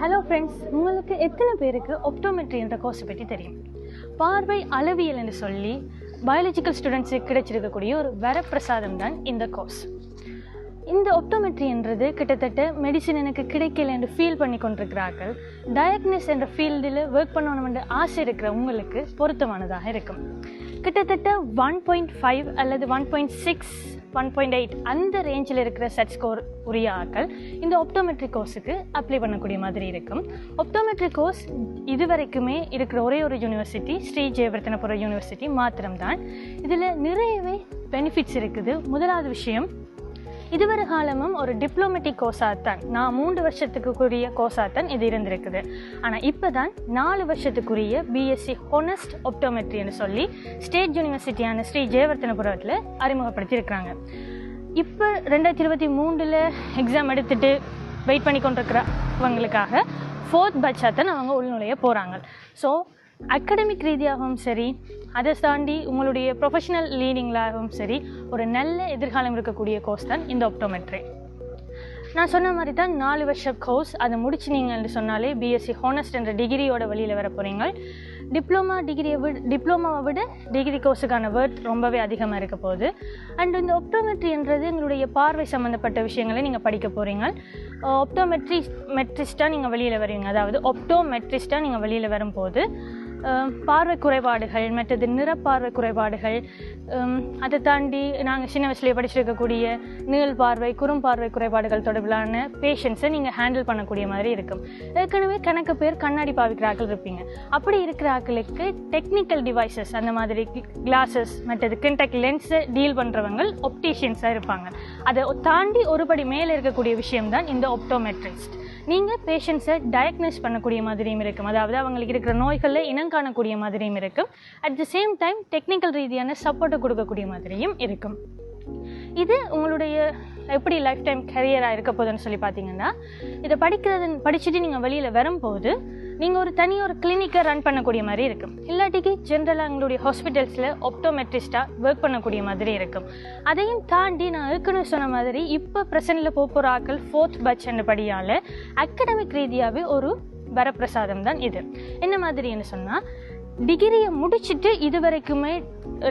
Hello friends, உங்களுக்கு எத்தனை பேருக்கு ஒப்டோமெட்ரி என்ற கோர்ஸை பற்றி தெரியும்? பார்வை அளவியல் என்று சொல்லி பயாலஜிக்கல் ஸ்டூடெண்ட்ஸுக்கு கிடைச்சிருக்கக்கூடிய ஒரு வரப்பிரசாதம் தான் இந்த கோர்ஸ். இந்த ஒப்டோமெட்ரி என்றது கிட்டத்தட்ட மெடிசின் எனக்கு கிடைக்கல என்று ஃபீல் பண்ணி கொண்டிருக்கிறார்கள். டயக்னஸ் என்ற ஃபீல்டில் ஒர்க் பண்ணணும் என்று ஆசை இருக்கிற உங்களுக்கு பொருத்தமானதாக இருக்கும். கிட்டத்தட்ட 1.5 அல்லது 1.6 1.8 அந்த ரேஞ்சில் இருக்கிற செட் ஸ்கோர் உரிய ஆக்கள் இந்த ஒப்டோமெட்ரி கோர்ஸுக்கு அப்ளை பண்ணக்கூடிய மாதிரி இருக்கும். ஒப்டோமெட்ரி கோர்ஸ் இதுவரைக்குமே இருக்கிற ஒரே ஒரு யூனிவர்சிட்டி ஸ்ரீ ஜெயவர்தனபுரம் யூனிவர்சிட்டி மாத்திரம்தான். இதில் நிறையவே பெனிஃபிட்ஸ் இருக்குது. முதலாவது விஷயம், இதுவரை காலமும் ஒரு டிப்ளோமேட்டிக் கோர்ஸாகத்தான், நான் 3 வருஷத்துக்குரிய கோர்ஸாகத்தான் இது இருந்திருக்குது. ஆனால் இப்போ தான் 4 வருஷத்துக்குரிய பிஎஸ்சி ஹோனஸ்ட் ஒப்டோமெட்ரி என்று சொல்லி ஸ்டேட் யூனிவர்சிட்டியான ஸ்ரீ ஜெயவர்தனபுரத்தில் அறிமுகப்படுத்தியிருக்கிறாங்க. இப்போ 2023 எக்ஸாம் எடுத்துகிட்டு வெயிட் பண்ணி கொண்டிருக்கிறவங்களுக்காக 4th பேட்சாக தான் அவங்க உள்நுழைய போகிறாங்க. ஸோ அகடமிக் ரீதியாகவும் சரி, அதை தாண்டி உங்களுடைய ப்ரொஃபஷனல் லீடிங்லாகவும் சரி, ஒரு நல்ல எதிர்காலம் இருக்கக்கூடிய கோர்ஸ் தான் இந்த ஒப்டோமெட்ரி. நான் சொன்ன மாதிரி தான் 4 வருஷ கோர்ஸ். அதை முடிச்சினீங்கன்னு சொன்னாலே பிஎஸ்சி ஹானஸ்ட் என்ற டிகிரியோட வழியில் வர போகிறீங்க. டிப்ளோமாவை விட டிகிரி கோர்ஸுக்கான வேர்த் ரொம்பவே அதிகமாக இருக்க போகுது. அண்ட் இந்த ஒப்டோமெட்ரி என்றது எங்களுடைய பார்வை சம்மந்தப்பட்ட விஷயங்களை நீங்கள் படிக்க போகிறீங்க. மெட்ரிஸ்டாக நீங்கள் வெளியில் வருவீங்க. அதாவது ஒப்டோமெட்ரிஸ்டாக நீங்கள் வெளியில் வரும்போது பார்வை குறைபாடுகள், மற்றது நிறப்பார்வை குறைபாடுகள், அதை தாண்டி நாங்கள் சின்ன வயசுலேயே படிச்சிருக்கக்கூடிய நீள் பார்வை, குறும்பார்வை குறைபாடுகள் தொடர்பிலான பேஷண்ட்ஸை நீங்கள் ஹேண்டில் பண்ணக்கூடிய மாதிரி இருக்கும். ஏற்கனவே கணக்கு பேர் கண்ணாடி பாவிக்கிற ஆக்கள் இருப்பீங்க. அப்படி இருக்கிற ஆக்களுக்கு டெக்னிக்கல் டிவைசஸ், அந்த மாதிரி கிளாஸஸ், மற்றது கிண்டக் லென்ஸை டீல் பண்ணுறவங்க ஒப்டீஷியன்ஸாக இருப்பாங்க. அதை தாண்டி ஒருபடி மேலே இருக்கக்கூடிய விஷயம்தான் இந்த ஒப்டோமெட்ரிஸ்ட். நீங்கள் பேஷண்ட்ஸை டயக்னோஸ் பண்ணக்கூடிய மாதிரியும் இருக்கும். அதாவது அவங்களுக்கு இருக்கிற நோய்களில் இனம் காணக்கூடிய மாதிரியும் இருக்கும். At the same time technical ரீதியான சப்போர்ட்டை கொடுக்கக்கூடிய மாதிரியும் இருக்கும். இது உங்களுடைய எப்படி லைஃப் டைம் கரியராக இருக்க போகுதுன்னு சொல்லி பார்த்தீங்கன்னா, இதை படிச்சுட்டு நீங்கள் வெளியில் வரும்போது நீங்கள் ஒரு தனியாக ஒரு கிளினிக்கை ரன் பண்ணக்கூடிய மாதிரி இருக்கும். இல்லாட்டிக்கு ஜென்ரலாக எங்களுடைய ஹாஸ்பிட்டல்ஸில் ஒப்டோமெட்ரிஸ்டாக ஒர்க் பண்ணக்கூடிய மாதிரி இருக்கும். அதையும் தாண்டி நான் ஏற்கனவே சொன்ன மாதிரி இப்போ ப்ரெசென்ட்டில் போகிற ஆக்கள் 4th பேட்ச் படியால் அகடமிக் ரீதியாகவே ஒரு வரப்பிரசாதம் தான் இது. என்ன மாதிரின்னு சொன்னால், டிகிரியை முடிச்சுட்டு இது வரைக்குமே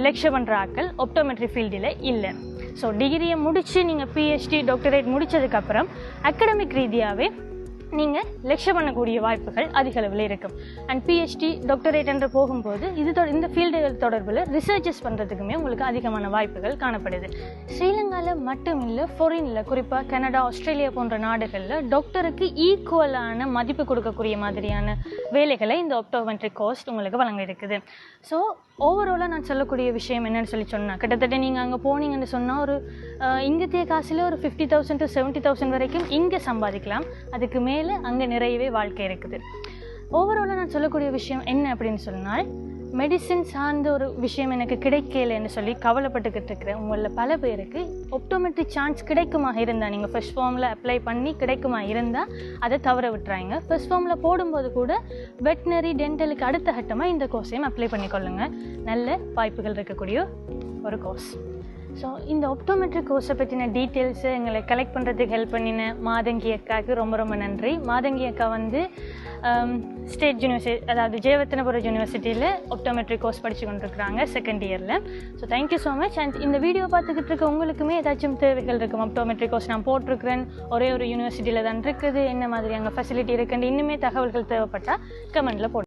லெக்சர் பண்ணுற ஆக்கள் ஒப்டோமெட்ரி ஃபீல்டில் இல்லை. ஸோ டிகிரியை முடித்து நீங்கள் பிஹெச்டி டாக்டரேட் முடித்ததுக்கப்புறம் அகடமிக் ரீதியாகவே நீங்கள் லெக்சர் பண்ணக்கூடிய வாய்ப்புகள் அதிக அளவில் இருக்கும். அண்ட் பிஹெச்டி டாக்டரேட் என்று போகும்போது இந்த ஃபீல்டுகள் தொடர்பில் ரிசர்ச்சஸ் பண்ணுறதுக்குமே உங்களுக்கு அதிகமான வாய்ப்புகள் காணப்படுது. ஸ்ரீலங்காவில் மட்டும் இல்லை, ஃபாரினில், குறிப்பாக கனடா, ஆஸ்திரேலியா போன்ற நாடுகளில் டாக்டருக்கு ஈக்குவலான மதிப்பு கொடுக்கக்கூடிய மாதிரியான வேலைகளை இந்த ஒப்டோமெட்ரி கோர்ஸ் உங்களுக்கு வழங்க இருக்குது. ஸோ ஓவராலாக நான் சொல்லக்கூடிய விஷயம் என்னென்னு சொன்னால், கிட்டத்தட்ட நீங்கள் அங்கே போனீங்கன்னு சொன்னால் ஒரு இங்கத்திய காசில் ஒரு 50,000 to 70,000 வரைக்கும் இங்கே சம்பாதிக்கலாம். அதுக்கு மேலே அங்கே நிறையவே வாழ்க்கை இருக்குது. ஓவராலாக நான் சொல்லக்கூடிய விஷயம் என்ன அப்படின்னு சொன்னால், மெடிசின் சார்ந்த ஒரு விஷயம் எனக்கு கிடைக்கலன்னு சொல்லி கவலைப்பட்டுக்கிட்டு இருக்கிற உங்களில் பல பேருக்கு ஒப்டோமெட்ரி சான்ஸ் கிடைக்குமா இருந்தால், நீங்கள் ஃபர்ஸ்ட் ஃபார்மில் அப்ளை பண்ணி கிடைக்குமா இருந்தால் அதை தவற விட்டுறாங்க. ஃபர்ஸ்ட் ஃபார்மில் போடும்போது கூட வெட்னரி டென்டலுக்கு அடுத்த கட்டமாக இந்த கோர்ஸையும் அப்ளை பண்ணிக்கொள்ளுங்கள். நல்ல வாய்ப்புகள் இருக்கக்கூடிய ஒரு கோர்ஸ். ஸோ இந்த ஒப்டோமெட்ரி கோர்ஸை பற்றின டீட்டெயில்ஸை எங்களை கலெக்ட் பண்ணுறதுக்கு ஹெல்ப் பண்ணின மாதங்கி அக்காவுக்கு ரொம்ப ரொம்ப நன்றி. மாதங்கி அக்கா ஸ்டேட் யூனிவர்சிட்டி, அதாவது ஜெயவர்தனபுரம் யூனிவர்சிட்டியில் ஒப்டோமெட்ரி கோர்ஸ் படித்து கொண்டிருக்கிறாங்க 2nd இயரில். So thank you so much. And இந்த வீடியோ பார்த்துக்கிட்டு இருக்க உங்களுக்குமே ஏதாச்சும் தேவைகள் இருக்கும், ஒப்டோமெட்ரி கோர்ஸ் நான் போட்டிருக்கிறேன், ஒரே ஒரு யூனிவர்சிட்டியில் தான் இருக்குது, என்ன மாதிரி அங்கே ஃபெசிலிட்டி இருக்குன்னு இன்னுமே தகவல்கள் தேவைப்பட்டால் கமெண்ட்டில் போடுங்க.